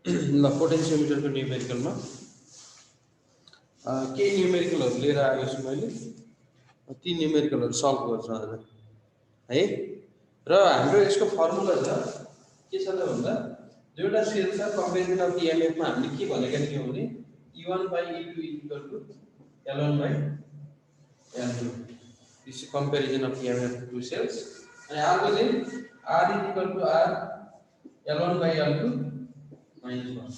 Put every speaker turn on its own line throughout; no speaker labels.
ल पोटेन्सियोमिटरको न्युमेरिकलमा केही न्युमेरिकलहरू लिएर आएको छु मैले। ती न्युमेरिकलहरू सल्भ गर्छु आज है। र हाम्रो यसको फर्मुला छ के छ त भन्दा दुईवटा सेल छ, कम्पेरिजन अफ इएमएफमा हामीले के भनेका थियौँ भने E1/E2 equal to L1/L2। This comparison of EMF to cells. अनि अर्को चाहिँ R equal to R L1/L2 -1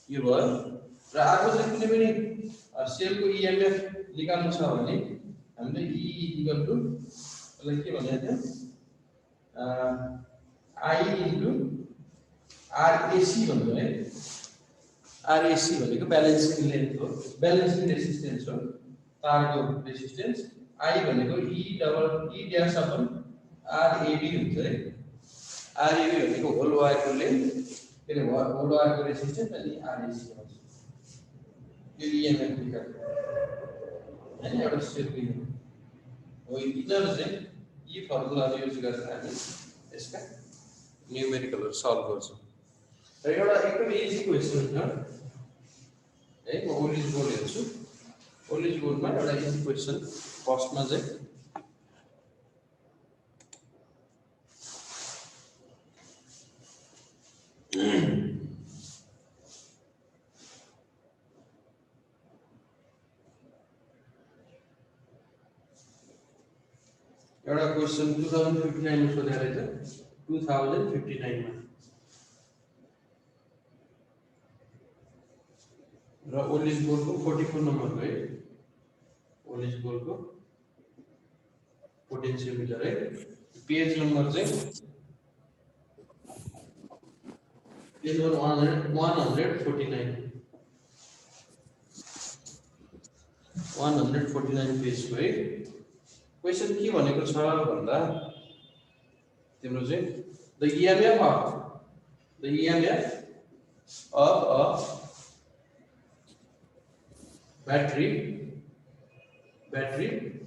यो भयो। र अर्को चाहिँ कुनै पनि सेलको इएमएफ निकाल्नु छ भने हामीले E इक्वल टु यसलाई के भनेको थियो I इन्टु RAC भन्छ है। RAC भनेको ब्यालेन्सिङ लेन्थ हो, ब्यालेन्सिङ रेसिस्टेन्स हो, तारको रेसिस्टेन्स। I भनेको E ड्यास अपन RAB हुन्छ है। RAB भनेको होल वायरको लेन्थ, फेरि होल वायरको रेसिस्टेन्स, अनि RAC भन्छ। यो इएमएफ निकाल्नु हैन, एउटा सेलको इएमएफ हो। यिनीहरू चाहिँ यी फर्मुलाहरू युज गरेर हामी यसका न्युमेरिकलहरू सल्भ गर्छौँ। र एउटा एकदम इजी क्वेसन छ है। म ओलिज बोर्ड हेर्छु। ओलिज बोर्डमा एउटा इजी क्वेसन फर्स्टमा चाहिँ एउटा क्वेसन 2059 मा सोधेको रहेछ। 2059 मा र ओलिज बोर्डको 44 नम्बर है। ओलिज बोर्डको पोटेन्सियोमिटर है। पेज नम्बर चाहिँ पेज नम्बर 149 पेज है। क्वेसन के भनेको छ भन्दा तिम्रो चाहिँ the EMF of a battery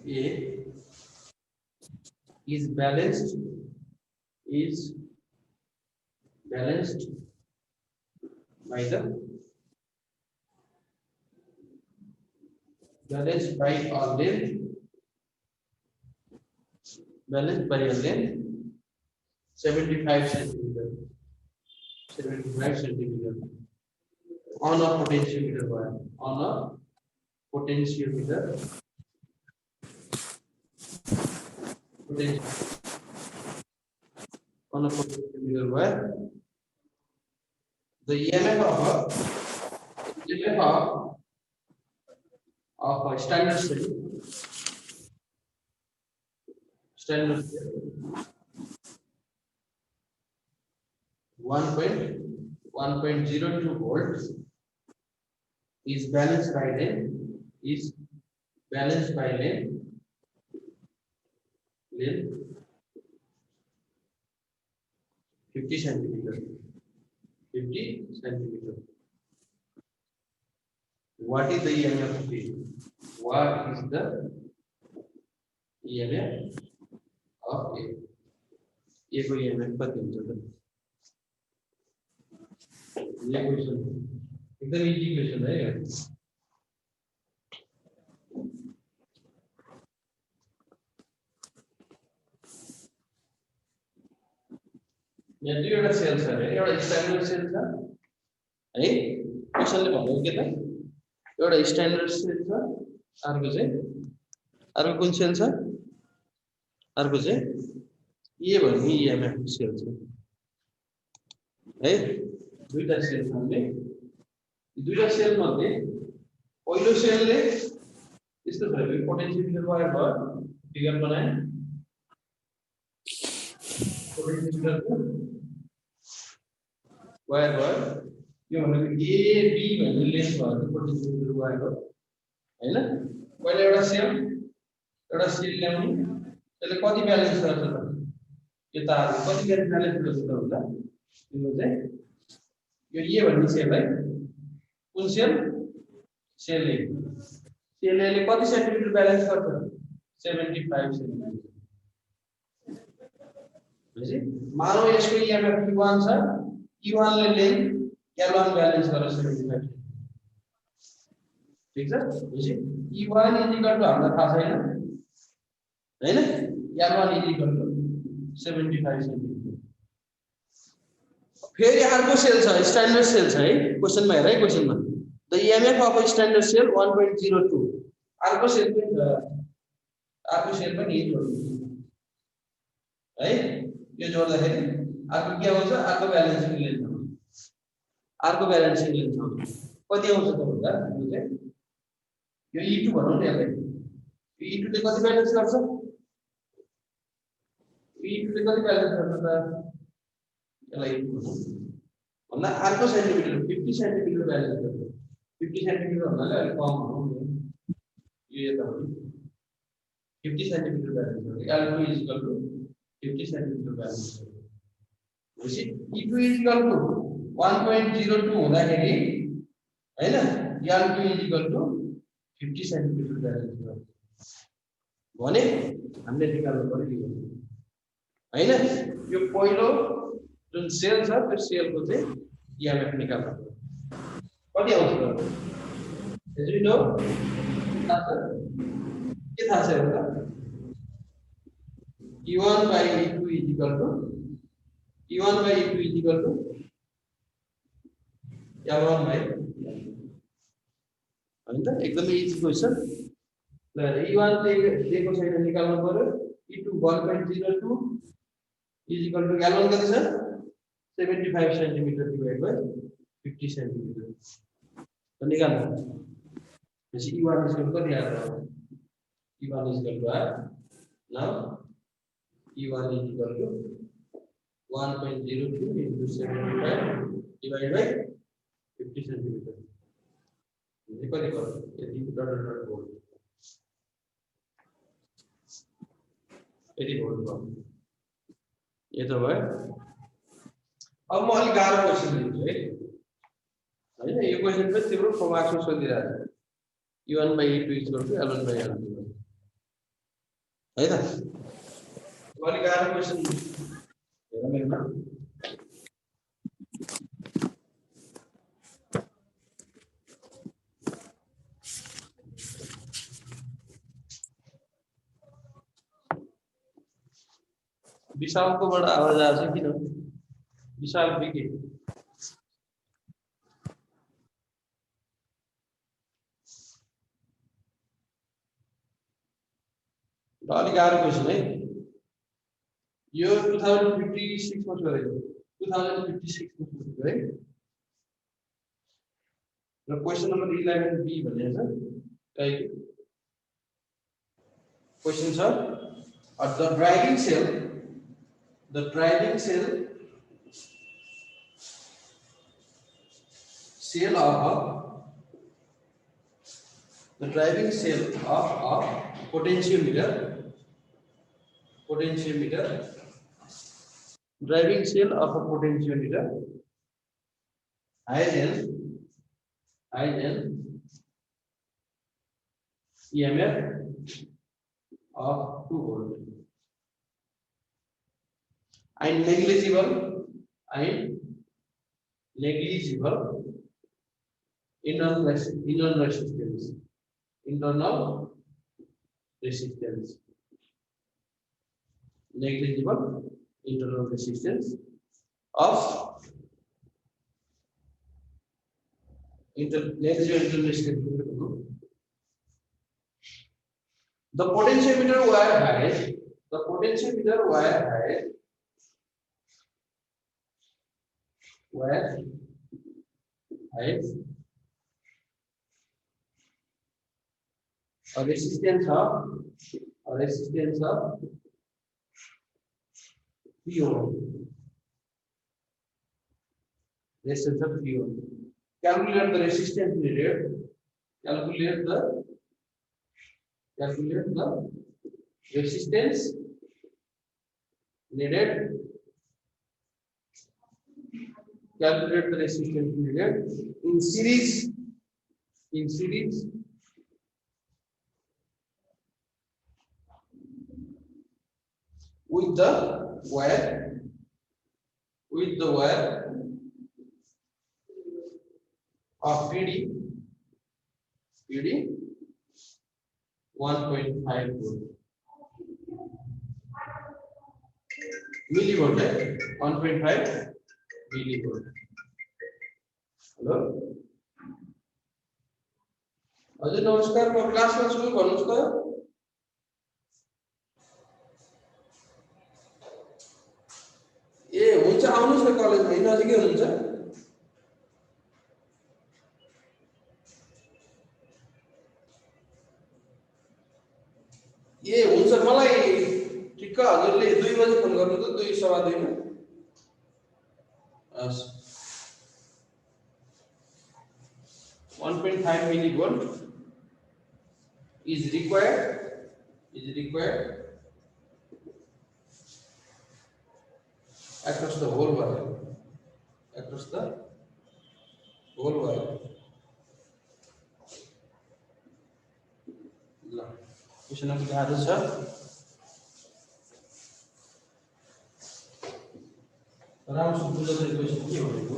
A is balanced by the balanced by a length 75 centimeter on a potentiometer wire, on a potentiometer wire. The EMF of a standard cell 1.02 volts is balanced by length 50 centimeter. What is the EMF of A? What is the EMF of A? A को EMF कति हुन्छ त? ये question एकदम easy question है यार। यहाँ दुईवटा सेल छ रे, एउटा स्ट्यान्डर्ड सेल छ है। क्वेशनले भनेको के त, एउटा स्ट्यान्डर्ड सेल छ, अर्को कुन सेल छ, अर्को चाहिँ ए भन्ने इएमएफ सेल छ है। दुईटा सेल छ हामीले। दुईटा सेल मध्ये पहिलो सेलले यस्तो भयो, पोटेन्सियोमिटर वायर भयो, फिगर बनाए। पोटेन्सियोमिटरको वायर भयो, यो भनेको AB भन्ने लेन्थ भएको पोटेन्सियोमिटर वायर हो हैन। पहिला एउटा सेल ल्याउने, त्यसले कति ब्यालेन्स गर्छ त, यो तारले कति ब्यालेन्स गर्छ त भन्दा तिम्रो चाहिँ यो ए भन्ने सेल है। कुन सेल? सेल ए ले कति सेन्टिमिटर ब्यालेन्स गर्छ? 75 सेन्टिमिटर। मानौ यसको इएमएफ 1 छ E1 ले लेंथ L1 बैलेंस गरेर 75 ठीक छ भनेपछि E1 हामीलाई थाहा छैन हैन L1 75 सेन्टिमिटर फेरि अर्को सेल छ स्ट्यान्डर्ड सेल छ है क्वेशनमा हेर है क्वेशनमा the EMF of a standard cell 1.02 अर्को सेल पनि छ अर्को सेल पनि यही जोड्नु है यो जोड्दाखेरि अर्को के आउँछ अर्को ब्यालेन्सिङ लेन्थ आउँछ अर्को ब्यालेन्सिङ लेन्थ आउँछ कति आउँछ त भन्दा यो E2 भनौं न यसलाई यो E2 ले कति ब्यालेन्स गर्छ E2 ले कति ब्यालेन्स गर्छ त यसलाई E2 भनौं भन्दा अर्को सेन्टिमिटर 50 सेन्टिमिटर ब्यालेन्स गर्छ 50 सेन्टिमिटर भन्नाले अलि कम भनौं यो यता हो 50 सेन्टिमिटर ब्यालेन्स गर्छ L2 50 सेन्टिमिटर ब्यालेन्स गर्छ भनेपछि E2 1.02 हुँदाखेरि हैन L2 50 सेन्टिमिटर ब्यालेन्स गर्छ भने हामीले निकाल्नु पर्यो हैन यो पहिलो जुन सेल छ त्यो सेलको चाहिँ EMF निकाल्नु पर्यो कति आउँछ त यसरी नो के थाहा छ एउटा E1 by E2 L1 by हैन त एकदमै इजी क्वेशन ल E1 दिएको छैन निकाल्नु पर्यो E2 1.02 L1 कति छ 75 सेन्टिमिटर डिवाइड बाइ 50 सेन्टिमिटर त निकाल्नु त्यसै E1 कति आएर E1 now E1 1.02 into 75 divided by 50 centimeter. ये कति गर्छ यति डट भोल्ट यति भोल्ट भयो यो त भयो अब म अलि गाह्रो क्वेशन लिन्छु है हैन यो क्वेशन पनि तिम्रो फर्माक्समा सोधिरहेको छ E1 by E2 L1 by L2 है त अलि गाह्रो क्वेशन हेर मेरोमा विशाल को बड़ा आवाज आ रहा है कि ना विशाल विके अलि गाह्रो क्वेशन है यो 2056 मा गरेको 2056 मा गरेको है र क्वेशन नम्बर 11 बी भनेको छ कहिले क्वेशन छ the driving cell of a potentiometer has an EMF of 2 volt and negligible internal resistance negligible internal resistance of negligible internal resistance. The potentiometer wire has a resistance of P ohm. Calculate the resistance needed. Calculate the resistance needed. Calculate the resistance needed in series with the wire of PD 1.5 volt millivolt 1.5 millivolt. Hello हजुर नमस्कार, म क्लासमा छु, भन्नुस् त। ए हुन्छ, आउनुस् न कलेजमा, नजिकै हुनुहुन्छ। ए हुन्छ, मलाई ठिक्क हजुरले 2 बजे फोन गर्नु त, 2:15 मा। हस् 1.5 millivolt is required across the whole wire, ल क्वेशन अलिक गाह्रो छ। राम्रोसँग बुझ्दै क्वेशन के भनेको।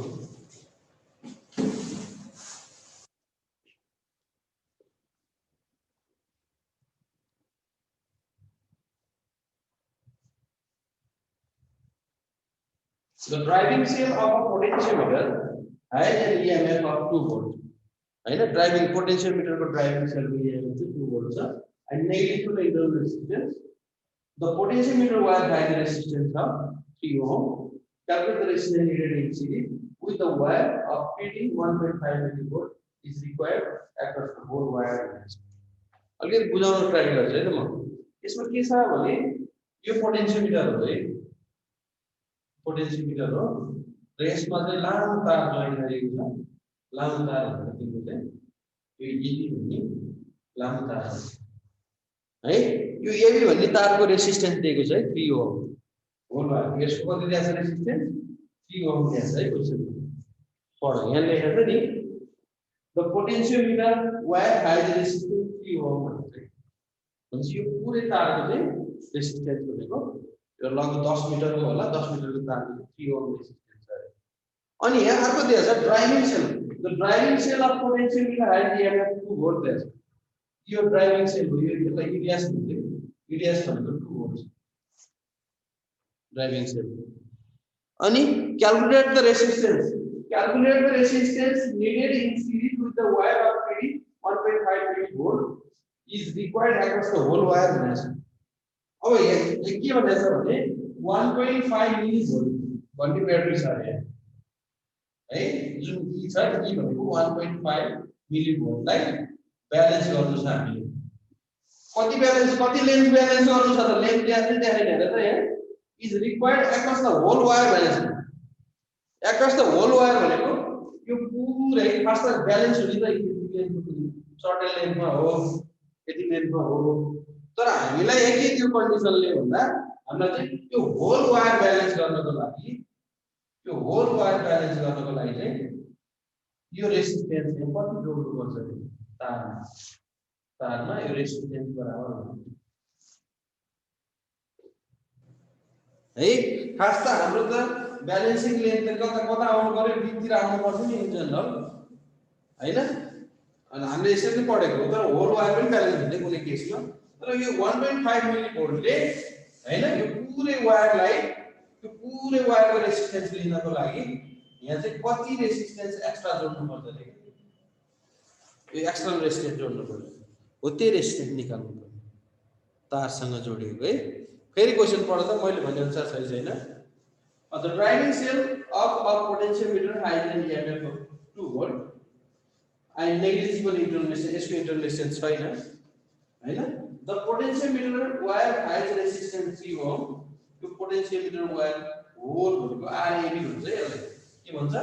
The driving cell of a potentiometer has an EMF of 2 volt. हैन, ड्राइभिङ पोटेन्शियोमिटरको ड्राइभिङ सेलको EMF चाहिँ 2 volt छ, and negative to the internal resistance. The potentiometer wire has a resistance of 3 ohm. Calculate the resistance needed in series with the wire of PD 1.5 millivolt is required across the whole wire. अलिकति बुझाउन try गर्छु है त म। यसमा के छ भने यो पोटेन्शियोमिटर हो है, पोटेन्शियोमिटर हो, र यसमा चाहिँ लामो तार जोइन गरेको छ। लामो तार भनेको चाहिँ यो एबी भन्ने लामो तार है। यो एबी भन्ने तारको रेसिस्टेन्स दिएको छ है 3 ओम हो। ल यसको कति दिएको छ रेसिस्टेन्स 3 ओम दिएको छ है। क्वेशन पढ, यहाँ लेखेको छ नि, the potentiometer wire has resistance 3 ohm भन्छ। यो पुरै तारको चाहिँ रेसिस्टेन्स भनेको यो लगभग 10 मिटरको होला, 10 मिटरको तारको 3 ओम रेसिस्टेन्स छ। अनि यहाँ अर्को दिएको छ driving cell. The driving cell of potentiometer has EMF 2 volt दिएको छ। यो ड्राइभिङ सेल हो, यसलाई इडिएस भन्छ। इडिएस भनेको 2 volt ड्राइभिङ सेल। अनि calculate the resistance needed in series with the wire of PD 1.5 millivolt is required across the whole wire भनेछ। अब यहाँ के भनेछ भने 1.5 millivolt भन्ने ब्याट्री छ अरे है, जुन ई छ, ई भनेको 1.5 millivolt लाई ब्यालेन्स गर्नु छ हामीले। कति ब्यालेन्स, कति लेन्थ ब्यालेन्स गर्नु छ त, लेन्थ त्यहाँ चाहिँ देखाइन हेर त। यहाँ is required across the whole wire भनेछ। एक्रोस द होल वायर भनेको यो पुरै फर्स्ट ब्यालेन्स हुने त सर्टेन लेन्थमा हो, यति लेन्थमा हो। तर हामीलाई के त्यो कन्डिसनले भन्दा हामीलाई चाहिँ त्यो होल वायर ब्यालेन्स गर्नको लागि, त्यो होल वायर ब्यालेन्स गर्नको लागि चाहिँ यो रेसिस्टेन्स चाहिँ कति जोड्नु पर्छ तारमा। तारमा यो रेसिस्टेन्स बराबर हुन्छ है। खास त हाम्रो त ब्यालेन्सिङ लेन्थ कता कता आउनु पर्यो, बीचतिर आउनु पर्छ नि इन जनरल हैन। अनि हामीले यसरी नै पढेको हो, तर होल वायर पनि ब्यालेन्स हुन्छ कुनै केसमा। तर यो 1.5 मिलिभोल्टले हैन, यो पुरै वायरलाई, यो पुरै वायरको रेसिस्टेन्स लिनको लागि यहाँ चाहिँ कति रेसिस्टेन्स एक्स्ट्रा जोड्नु पर्छ रे, यो एक्सटर्नल रेसिस्टेन्स जोड्नु पर्छ हो, त्यो रेसिस्टेन्स निकाल्नु पर्छ तारसँग जोडिएको है। फेरि क्वेशन पढ्दा मैले भने अनुसार सही छैन। The driving cell of a potentiometer has an EMF of 2 volt and negligible internal resistance, यसको internal resistance छैन हैन। The potentiometer wire has resistance 3 ohm। यो पोटेन्शियोमिटर वायर होल भनेको RAB भन्छ। यसलाई के भन्छ,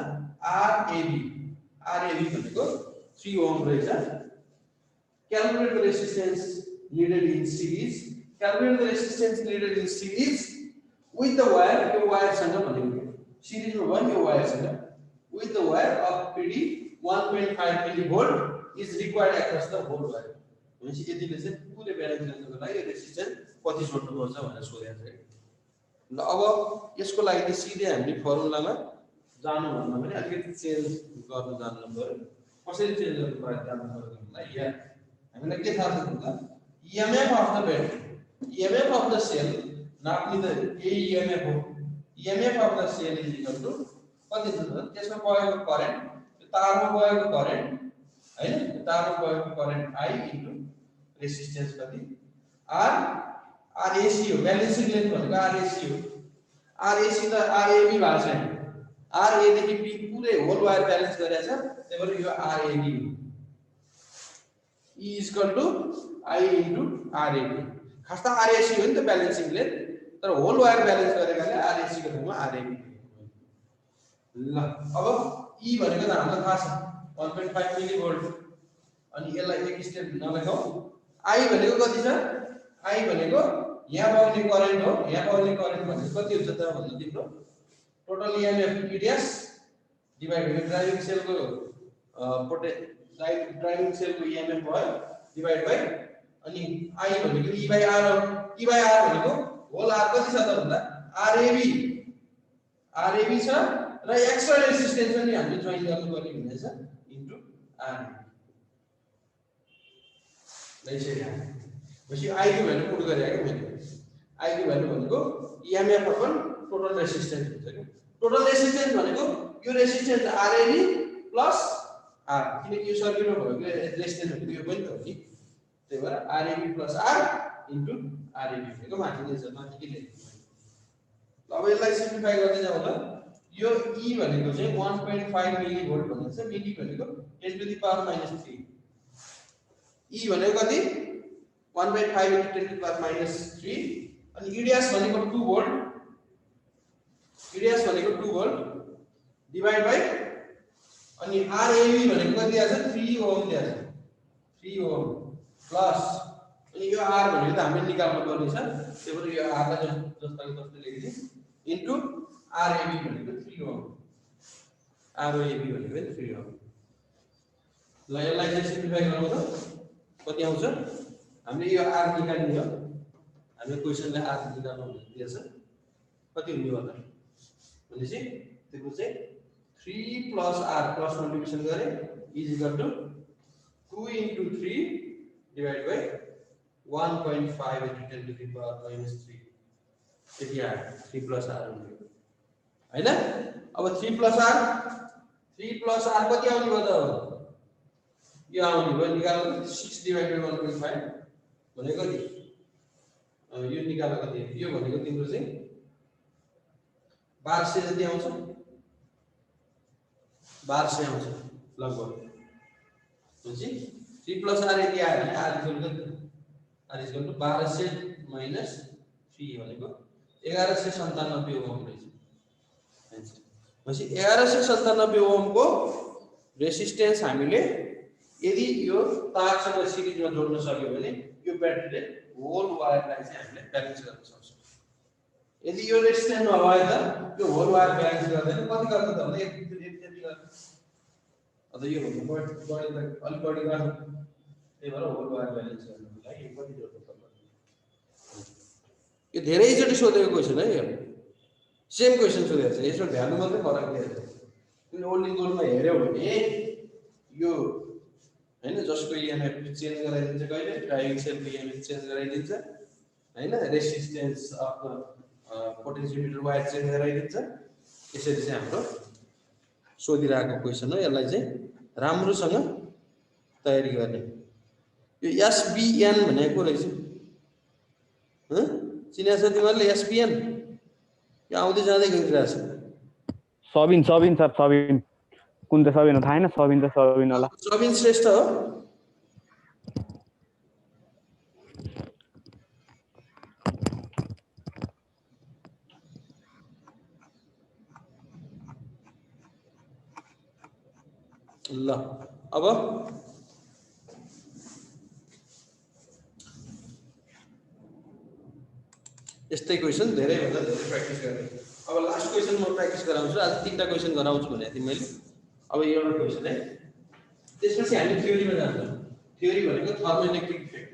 RAB। RAB भनेको 3 ohm रहेछ। Calculate the resistance needed in series with the wire, यो वायर सँग भनेको सिरिजमा भयो यो वायर सँग, with the wire of PD 1.5 millivolt is required across the whole wire। भनेपछि यतिले चाहिँ पुरै ब्यालेन्स गर्नको लागि रेसिस्टेन्स कति जोड्नु पर्छ भनेर सोधेको छ। ल अब यसको लागि चाहिँ सिधै हामीले फर्मुलामा जानु भन्दा पनि अलिकति चेन्ज गर्न जान्नु पर्यो। कसरी चेन्ज गर्नु पर्यो जान्नुपर्छ यहाँ हामीलाई के थाहा छ त EMF of the battery EMF of the cell नाप्ने त यही EMF हो EMF of the cell is equal to कति छ त त्यसमा गएको करेन्ट तारमा गएको करेन्ट हैन तारमा गएको करेन्ट I इन्टु रेजिस्टेन्स कति R RAC हो ब्यालेन्सिङ लेन्थ भनेको RAC हो RAC त RAB भएको छैन RA देखि B पुरै होल वायर ब्यालेन्स गरेछ त्यही भएर यो RAB हो E is equal to I into RAB खास त RAC हो नि त ब्यालेन्सिङ लेन्थ तर होल वायर ब्यालेन्स गरेकाले RAC को ठाउँमा RAB ल अब E भनेको त हामीलाई थाहा छ 1.5 मिली भोल्ट अनि यसलाई एक स्टेप नलेखौ I भनेको कति छ I भनेको यहाँ बग्ने करेन्ट हो यहाँ बग्ने करेन्ट भनेको कति हुन्छ त भन्नु तिम्रो total EMF E dash divide by driving सेलको ड्राइभिङ सेलको EMF भयो डिवाइड बाइ अनि I भनेको E by R हो E by R भनेको होल R कति छ त भन्दा RAB छ र एक्स्ट्रा रेजिस्टेन्स पनि हामीले जोइन गर्नुपर्ने हुनेछ इन्टु R यसरी पछि I को भ्यालु पुट गरेको मैले I को भ्यालु भनेको EMF अपन टोटल रेजिस्टेन्स हुन्छ के टोटल रेजिस्टेन्स भनेको यो रेजिस्टेन्स RAB प्लस R किनकि यो सर्किटमा भएको रेजिस्टेन्स भनेको यो पनि त हो नि त्यही भएर RAB plus R into RAB भनेको माथि नै छ माथि के लेख्नु ल अब यसलाई सिम्प्लिफाई गर्दै जाउँ ल यो E भनेको चाहिँ 1.5 मिली भोल्ट भनेको छ मिली भनेको 10 to the power minus 3 E भनेको कति 1.5 into 10 to the power minus 3 अनि E dash भनेको 2 volt E dash भनेको 2 volt डिवाइड बाइ अनि RAB भनेको कति आछ 3 ओम दिएको छ 3 ओम प्लस अनि यो R भनेको त हामीले निकाल्नु पर्ने छ त्यही भएर यो R लाई जस्ताको तस्तै लेखिदिए इन्टु RAB भनेको 3 ओम RAB भनेको 3 ओम ल यसलाई चाहिँ सिम्प्लिफाई गरौँ त कति आउँछ हामीले यो R निकाल्ने हो हामीले क्वेशनले R निकाल्नु दिएछ कति हुने होला भनेपछि त्यसको चाहिँ 3 plus R क्रस मल्टिप्लिकेसन गरे is equal to 2 into 3 divide by 1.5 into 10 to the power minus 3 यति आयो 3 plus R हैन अब 3 plus R कति आउने भयो त यो आउने भयो निकाल्नु 6 डिवाइड बाइ 1.5 भनेको नि यो निकाल्नु कति यो भनेको तिम्रो चाहिँ 1200 जति आउँछ 1200 आउँछ लगभग भनेपछि 3 plus R यति आयो भने R इक्वल टु 1200 माइनस 3 भनेको 1197 ओम रहेछ भनेपछि 1197 ओमको रेजिस्टेन्स हामीले यदि यो तारसँग सिरिजमा जोड्न सक्यो भने यो ब्याट्रीले होल वायरलाई चाहिँ हामीले ब्यालेन्स गर्न सक्छौं यदि यो रेजिस्टेन्स नभए त यो होल वायर ब्यालेन्स गर्दैन कति गर्छ त भने यति गर्छ अझ यो भन्नु बढी अलि बढी गर्नु त्यही भएर होल वायर ब्यालेन्स गर्नको लागि कति जोड्नु पर्छ यो धेरैचोटि सोधेको क्वेशन है यो सेम क्वेशन सोधेको छ यसमा भ्यालु मात्रै फरक दिएको छ किन ओल्ड गोल्डमा हेर्यो भने यो हैन जसको EMF चेन्ज गराइदिन्छ कहिले ड्राइभिङ सेलको EMF चेन्ज गराइदिन्छ हैन resistance of the potentiometer wire change गराइदिन्छ यसरी चाहिँ हाम्रो सोधिरहेको क्वेशन हो यसलाई चाहिँ राम्रोसँग तयारी गर्ने यो SBN भनेको रहेछ ह चिन्या छ तिमीहरुले SBN यो आउँदै जाँदै गइरहेछ
सबिन सर सबिन कुन त सबिन हो थाहा हैन सबिन त सबिन होला
सबिन श्रेष्ठ हो ल अब यस्तै क्वेशन धेरै भन्दा धेरै प्र्याक्टिस गर्ने अब लास्ट क्वेशन म प्र्याक्टिस गराउँछु आज 3टा क्वेशन गराउँछु भनेको थिएँ मैले अब यो एउटा क्वेशन है त्यसपछि हामी थ्योरीमा जान्छौँ थ्योरी भनेको थर्मोइलेक्ट्रिक इफेक्ट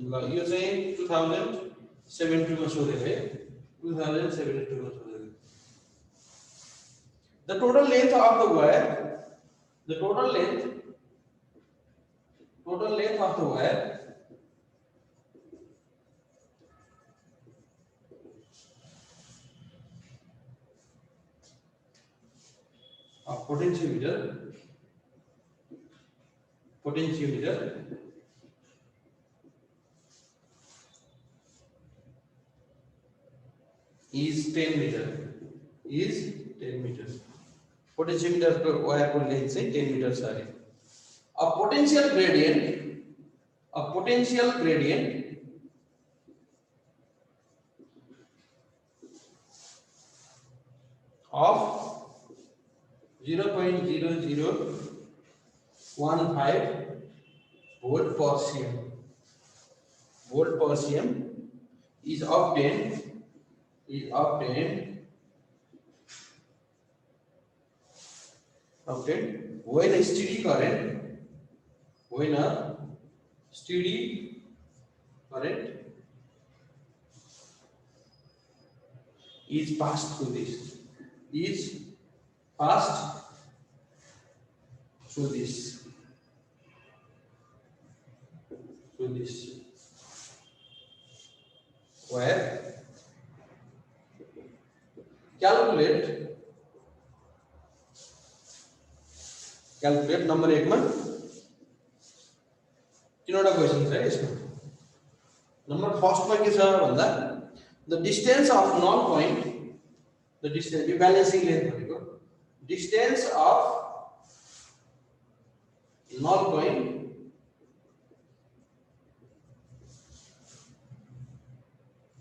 ल यो चाहिँ 2072 मा सोधेको है 2072 मा सोधेको the total length of the wire the total length of the wire of potentiometer is 10 meter potentiometer को wire को length से 10 meter सारे a potential gradient of 0.0015 volt per cm is obtained when a steady current is passed through this where calculate number 1 मा तीनवटा question छ यसमा number first मा के छ भन्दा the distance of null point the distance यो बैलेंसिंग लेन्थ भनेको distance of null point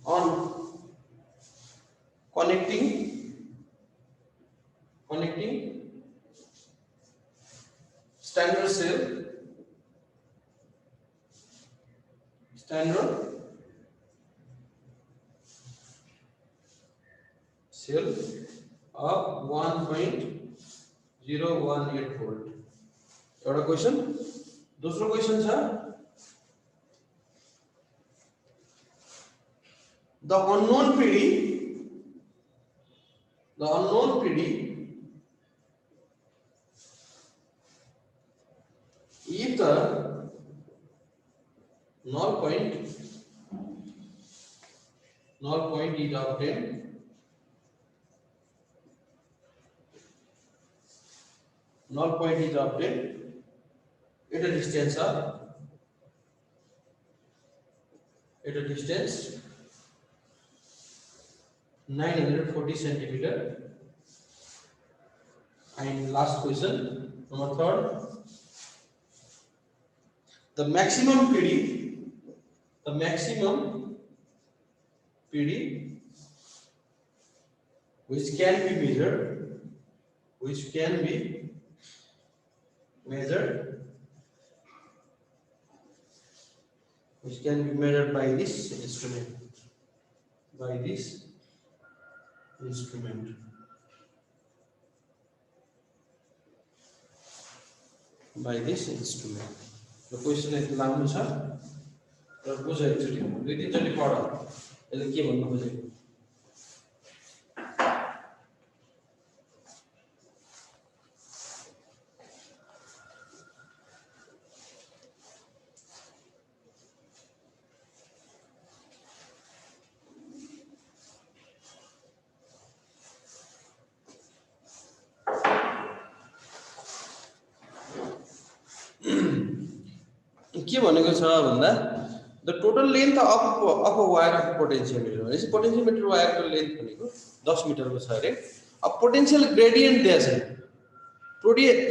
on connecting standard cell of 1.018 volt एउटा क्वेशन दोस्रो क्वेशन छ the unknown PD if the null point is obtained at a distance 940 centimeter. And last question, number 3, the maximum PD which can be measured by this instrument. The question is लामो छ र बुझ एकचोटी दुई तीनचोटी पढ यसले के भन्नु खोजेको के भनेको छ भन्दा the total length of a wire of potentiometer भनेपछि पोटेन्शियोमिटर वायरको लेन्थ भनेको 10 मिटरको छ अरे अब पोटेन्शियल ग्रेडियन्ट दिएको छ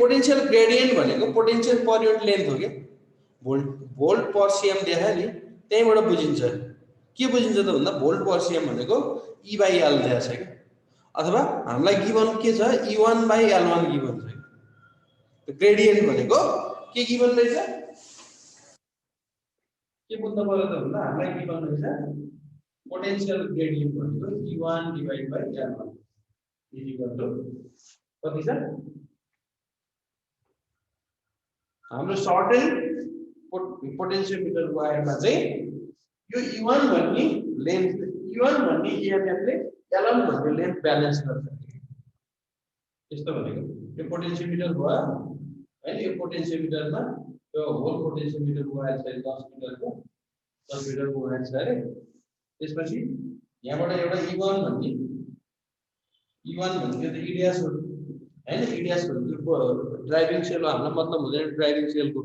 पोटेन्शियल ग्रेडियन्ट भनेको पोटेन्शियल पर युनिट लेन्थ हो के भोल्ट पर सीएम देखायो नि त्यहीबाट बुझिन्छ के बुझिन्छ त भन्दा भोल्ट पर सीएम भनेको E बाइ L दिएको छ के अथवा हामीलाई गिवन के छ E1 बाइ L1 गिवन छ त ग्रेडियन्ट भनेको के गिवन रहेछ के बुझ्नु पर्यो त भन्दा हामीलाई गिवन रहेछ पोटेन्शियल ग्रेडियन्ट भनेको E1 divide by L1 equal to कति छ हाम्रो सर्टेन पोटेन्शियोमिटर वायरमा चाहिँ यो E1 भन्ने लेन्थ E1 भन्ने EMF ले L1 भन्ने लेन्थ ब्यालेन्स गर्छ यस्तो भनेको यो पोटेन्सियोमिटर भयो हैन यो पोटेन्सियोमिटरमा यो होल पोटेन्सियोमिटर वायर चाहिँ 10 मिटरको 10 मिटरको वायर छ अरे त्यसपछि यहाँबाट एउटा E1 भन्ने त इडियास हो हैन इडियास भनेको ड्राइभिङ सेल हामीलाई मतलब हुँदैन ड्राइभिङ सेलको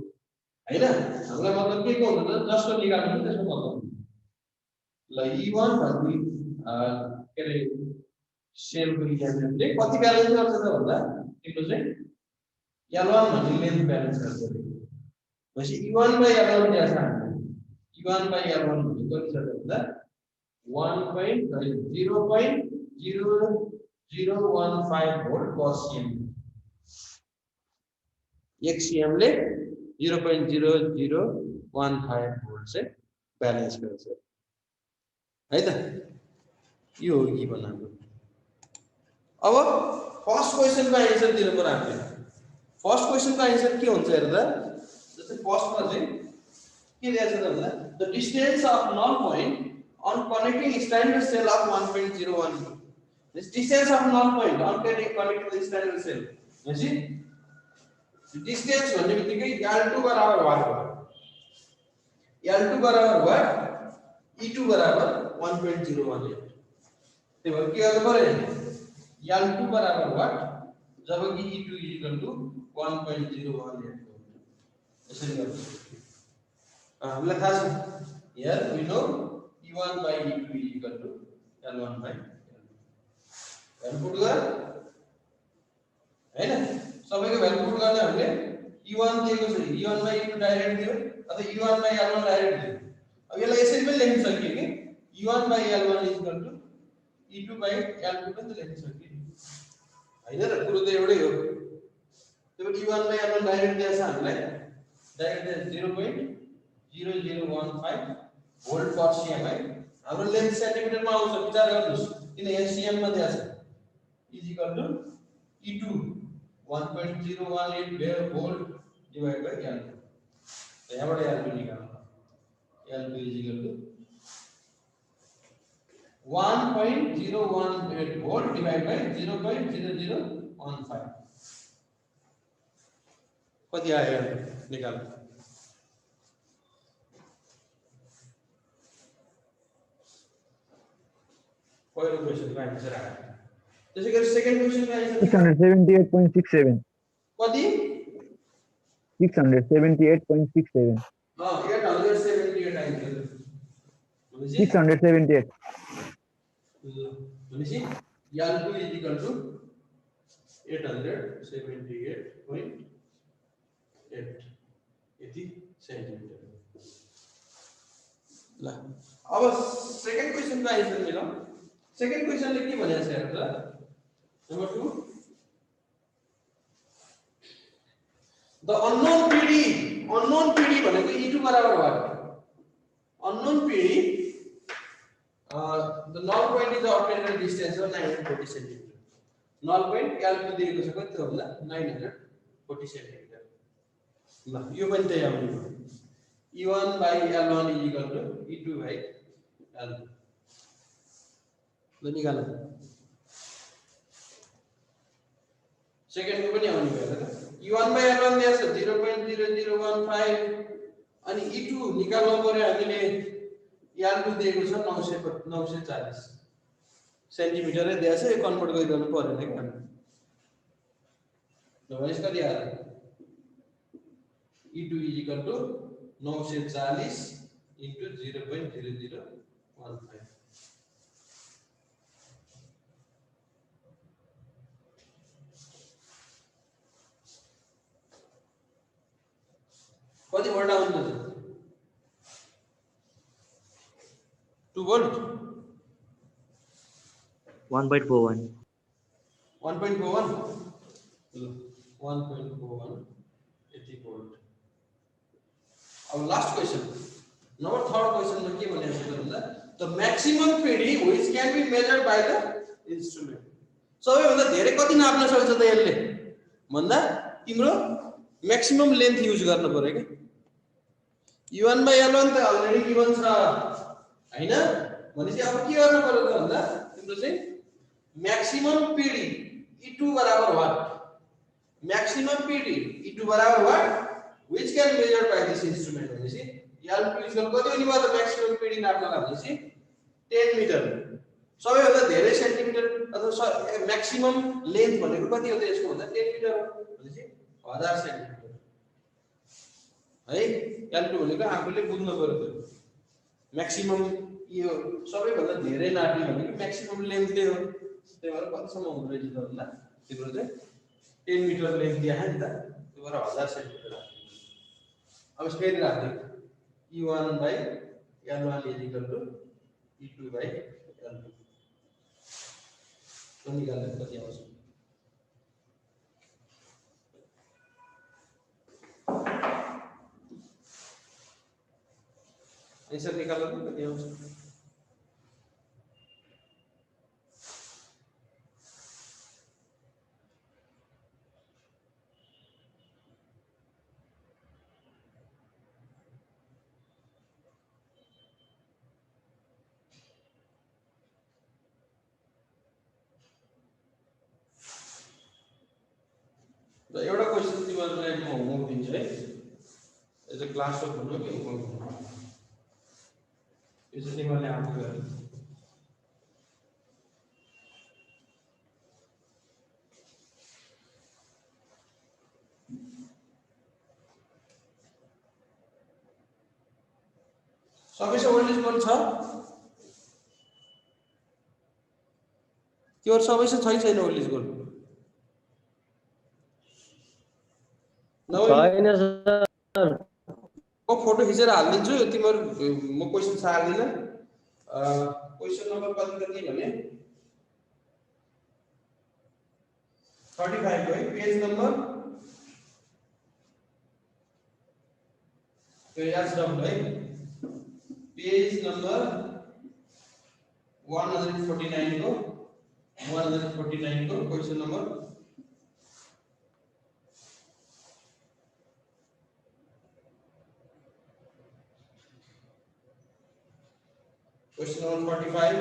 हैन हामीलाई मतलब के को हुन्छ जस्तो निकाल्नु त्यसको मतलब ल E1 भन्ने के रे सेलको इक्वेसनले कति ब्यालेन्स गर्छ त भन्दा तिम्रो चाहिँ L1 भन्ने लेन्थ ब्यालेन्स गर्छ भनेपछि E1 by L1 दिया छ E1 by L1 भनेको कति छ त भन्दा 0.0015 volt per cm 1 cm ले 0.0015 volt से ब्यालेन्स गर्छ है त यो हो कि भन्नु अब फर्स्ट क्वेशन को आन्सर दिनु पर्यो हामीले फर्स्ट क्वेशन को आन्सर के हुन्छ हेर्दा जस्तै फर्स्टमा चाहिँ के दिएको छ त भन्दा the distance of null point on connecting standard cell of 1.01 this distance of null point on connecting the standard cell भनेपछि डिस्टेन्स भन्ने बित्तिकै L2 बराबर भयो L2 बराबर भयो E2 बराबर 1.018 त्यही भएर के गर्नु पर्यो L2 बराबर भयो जबकि E2 1.018 यसरी गर्नु हामीलाई थाहा छ here we know E1 by E2 is equal to L1 by L2 value put गर हैन सबैको भ्यालु पुट गर्ने हामीले E1 दिएको छ E1 by E2 डाइरेक्ट दियो अथवा E1 by L1 डाइरेक्ट दियो अब यसलाई यसरी पनि लेख्न सकियो कि E1 by L1 is equal to E2 by L2 पनि त लेख्न सकियो हैन र कुरो त एउटै हो त्यो E1 by L1 डाइरेक्ट दिएछ हामीलाई डाइरेक्ट 0.0015 volt per cm है हाम्रो लेन्थ सेन्टिमिटरमा आउँछ विचार गर्नुस् किन यहाँ cm मा दिएको छ is equal to E2 1.018 volt divided by L2 तो यहाँबाट L2 निकाल्नु L2 is equal to 1.018 volt divided by 0.0015 कति आयो निकाल्नु पहिलो क्वेशन को आन्सर आयो त्यसैगरी सेकेन्ड क्वेशन को आन्सर
678.67
कति
678.67
878 आन्सर
678
भनेपछि L2 is equal to 878.8 यति सेन्टिमिटर ल अब सेकेन्ड क्वेशन को आन्सर मिलाऊ सेकेन्ड क्वेशन ले के भनेको छ हेर्दा नम्बर 2 द अननोन PD भनेको E2 बराबर भयो unknown PD the null point is obtained at distance of 940 cm null point L2 दिएको छ कति हो भन्दा 940 cm ल यो पनि त्यही आउने भयो E1 by L1 is equal to E2 by L2 ल निकाल्नु सेकेन्ड को पनि आउने भयो त E1 by L1 दिएको छ 0.0015 अनि E2 निकाल्नु पर्यो हामीले L2 दिएको छ 940 सेन्टिमिटर दिएको छ यो कन्भर्ट गरिरहनु पर्यो नि हामी ल भनेपछि कति आयो E2 is equal to 940 into 0.0015 कति वोल्ट आउँछ 2 volt
1.41
1.41 80 volt अब last question number third question में के भनेको छ भन्दा the maximum PD which can be measured by the instrument सबैभन्दा धेरै कति नाप्न सक्छ त यसले भन्दा तिम्रो मैक्सिमम लेन्थ युज गर्न पर्यो के E1 by L1 त अलरेडी गिवन छ हैन भनेपछि अब के गर्नु पर्यो त भन्दा तिम्रो चाहिँ म्याक्सिमम पीडी E2 बराबर व्हाट maximum PD E2 बराबर what which can measured by this instrument भनेपछि L2 इक्वल कति हुने भयो त maximum PD नाप्नलाई भनेपछि 10 मिटर सबैभन्दा धेरै सेन्टिमिटर अथवा म्याक्सिमम लेन्थ भनेको कति हो त यसको भन्दा 10 मिटर हो भनेपछि 1000 सेन्टिमिटर है L2 भनेको आफूले बुझ्नु पर्यो त म्याक्सिमम यो सबैभन्दा धेरै नाप्ने भनेको म्याक्सिमम लेन्थले हो त्यही भएर कतिसम्म हुँदो रहेछ त भन्दा तिम्रो चाहिँ 10 मीटर लेंथ दिया है ना तो 1000 सेंटीमीटर अब इसमें राखते E1 by L1 is equal to E2 by L2 तो निकालने का क्या होगा आंसर निकालना तो क्या होगा र एउटा क्वेशन तिमीहरुलाई म होमवर्क दिन्छु है एज अ क्लास वर्क भन्नु के होमवर्क यो चाहिँ तिमीहरुले आफै गर्नु सबैसँग ओल्डेज गोल छ त्यो सबैसँग छैन ओल्डेज गोल
छैन सर
म फोटो खिचेर हाल्दिन्छु तिम्रो म क्वेशन सार्दिन क्वेशन नम्बर कति भने 35 है पेज नम्बर यो याद डबल है पेज नम्बर 149 को क्वेशन नंबर क्वेश्चन नंबर 45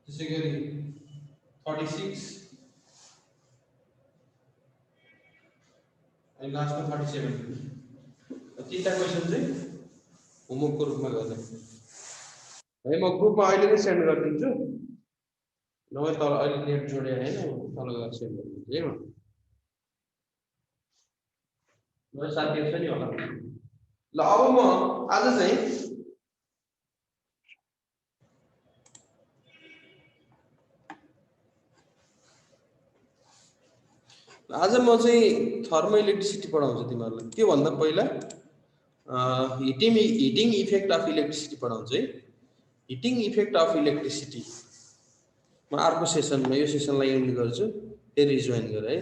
जैसे कि 36 and लास्ट में 37 तीनटा क्वेशन चाहिँ होमवर्क को रूपमा गर्ने है म ग्रुपमा अहिले नै सेन्ड गरिदिन्छु नभए तल अहिले नेट जोडे हैन तल गएर सेन्ड गरिदिन्छु है म नभए साथीहरु छ नि होला ल अब म आज चाहिँ थर्मल इलेक्ट्रिसिटी पढाउँछु तिमीहरुलाई के भन्दा पहिला हिटिङ इफेक्ट अफ इलेक्ट्रिसिटी पढाउँछु है हिटिङ इफेक्ट अफ इलेक्ट्रिसिटी म अर्को सेसनमा यो सेसनलाई एन्ड गर्छु फेरि जोइन गरे है